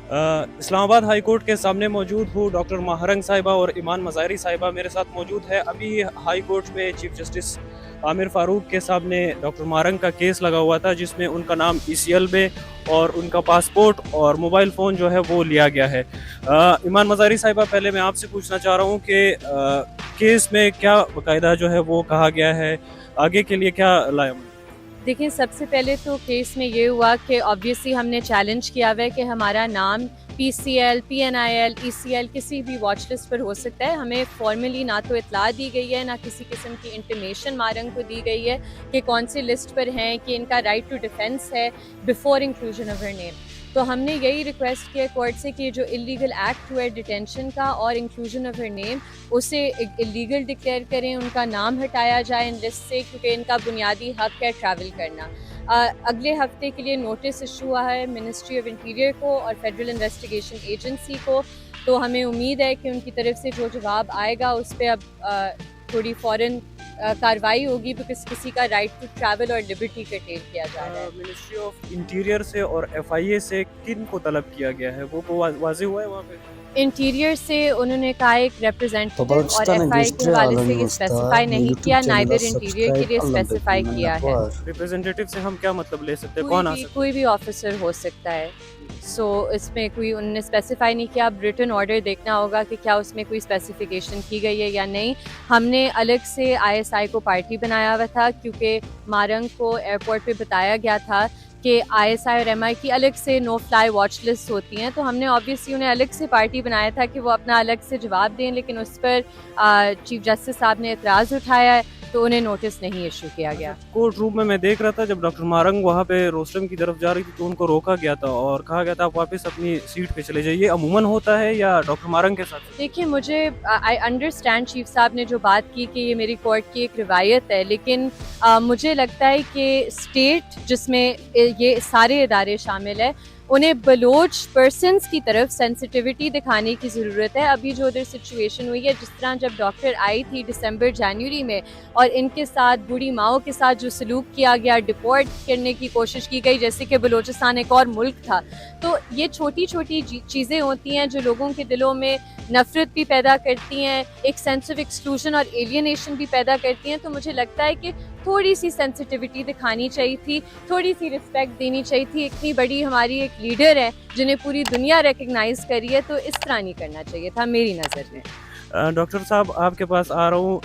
اسلام آباد high court کے سامنے موجود ہوں. ڈاکٹر ماہرنگ صاحبہ اور ایمان مظاہری صاحبہ میرے ساتھ موجود ہے. ابھی ہائی کورٹ میں چیف جسٹس عامر فاروق کے سامنے ڈاکٹر ماہرنگ کا کیس لگا ہوا تھا جس میں ان کا نام ECL میں اور ان کا پاسپورٹ اور موبائل فون جو ہے وہ لیا گیا ہے. ایمان مظاہری صاحبہ, پہلے میں آپ سے پوچھنا چاہ رہا ہوں کہ کیس میں کیا باقاعدہ جو ہے وہ کہا گیا ہے, آگے کے لیے کیا لایا؟ دیکھیں, سب سے پہلے تو کیس میں یہ ہوا کہ آبویسلی ہم نے چیلنج کیا ہوا ہے کہ ہمارا نام PCL, PNIL, ECL کسی بھی واچ لسٹ پر ہو سکتا ہے. ہمیں فارملی نہ تو اطلاع دی گئی ہے, نہ کسی قسم کی انٹیمیشن مارنگ کو دی گئی ہے کہ کون سی لسٹ پر ہیں, کہ ان کا رائٹ ٹو ڈیفینس ہے بیفور انکلوژن آف ہر نیم. تو ہم نے یہی ریکویسٹ کیا کورٹ سے کہ جو اللیگل ایکٹ ہوا ہے ڈیٹینشن کا اور انکلوژن آف ہر نیم, اسے اللیگل ڈکلیئر کریں, ان کا نام ہٹایا جائے ان لسٹ سے, کیونکہ ان کا بنیادی حق ہے ٹریول کرنا. اگلے ہفتے کے لیے نوٹس ایشو ہوا ہے منسٹری آف انٹیریئر کو اور فیڈرل انویسٹیگیشن ایجنسی کو. تو ہمیں امید ہے کہ ان کی طرف سے جو جواب آئے گا اس پہ اب تھوڑی فوراً کارروائی ہوگی, بیکاز کسی کا رائٹ ٹو ٹریول اور لبرٹی کرٹیل کیا جا رہا ہے. منسٹری آف انٹیریئر سے اور FIA سے کن کو طلب کیا گیا ہے, وہ واضح ہوا ہے وہاں پہ؟ انٹیریئر سے انہوں نے کہا ایک ریپرزینٹیو, اور پاکستان FI کے حوالے سے یہ عالمی اسپیسیفائی نہیں یوٹیوب کیا, چینل نائدر انٹیریئر کے لیے اسپیسیفائی کیا ہے. ریپرزینٹیٹیو سے ہم کیا مطلب لے سکتے ہیں, کون آ سکتا ہے؟ کوئی بھی آفیسر ہو سکتا ہے. سو اس میں کوئی انہوں نے اسپیسیفائی نہیں کیا. اب ریٹن آرڈر دیکھنا ہوگا کہ کیا اس میں کوئی اسپیسیفیکیشن کی گئی ہے یا نہیں. ہم نے الگ سے ISI کو پارٹی بنایا ہوا تھا, کیونکہ مارنگ کو ایئرپورٹ پہ بتایا گیا تھا کہ ISI اور MI کی الگ سے نو فلائی واچ لسٹ ہوتی ہیں. تو ہم نے آبویسلی انہیں الگ سے پارٹی بنایا تھا کہ وہ اپنا الگ سے جواب دیں, لیکن اس پر چیف جسٹس صاحب نے اعتراض اٹھایا ہے, تو انہیں نوٹس نہیں ایشو کیا گیا. کورٹ روم میں دیکھ رہا تھا جب ڈاکٹر مارنگ وہاں پہ روسٹرم کی طرف جا رہی تھی تو ان کو روکا گیا تھا اور کہا گیا تھا آپ واپس اپنی سیٹ پہ چلے جائیے. عموماً ہوتا ہے یا ڈاکٹر مارنگ کے ساتھ؟ دیکھیے, مجھے آئی انڈرسٹینڈ چیف صاحب نے جو بات کی کہ یہ میری کورٹ کی ایک روایت ہے, لیکن مجھے لگتا ہے کہ اسٹیٹ جس میں یہ سارے ادارے شامل ہیں, انہیں بلوچ پرسنس کی طرف سینسٹیوٹی دکھانے کی ضرورت ہے. ابھی جو ادھر سچویشن ہوئی ہے, جس طرح جب ڈاکٹر آئی تھی دسمبر جنوری میں اور ان کے ساتھ بوڑھی ماؤں کے ساتھ جو سلوک کیا گیا, ڈپورٹ کرنے کی کوشش کی گئی جیسے کہ بلوچستان ایک اور ملک تھا, تو یہ چھوٹی چھوٹی چیزیں ہوتی ہیں جو لوگوں کے دلوں میں نفرت بھی پیدا کرتی ہیں, ایک سینس آف ایکسکلوژن اور ایلینیشن بھی پیدا کرتی ہیں. تو مجھے لگتا ہے کہ تھوڑی سی سینسٹیوٹی دکھانی چاہیے تھی, تھوڑی سی رسپیکٹ دینی چاہیے تھی. اتنی بڑی ہماری ایک لیڈر ہے جنہیں پوری دنیا ریکگنائز کری ہے, تو اس طرح نہیں کرنا چاہیے تھا میری نظر میں. ڈاکٹر صاحب آپ کے پاس آ رہا ہوں,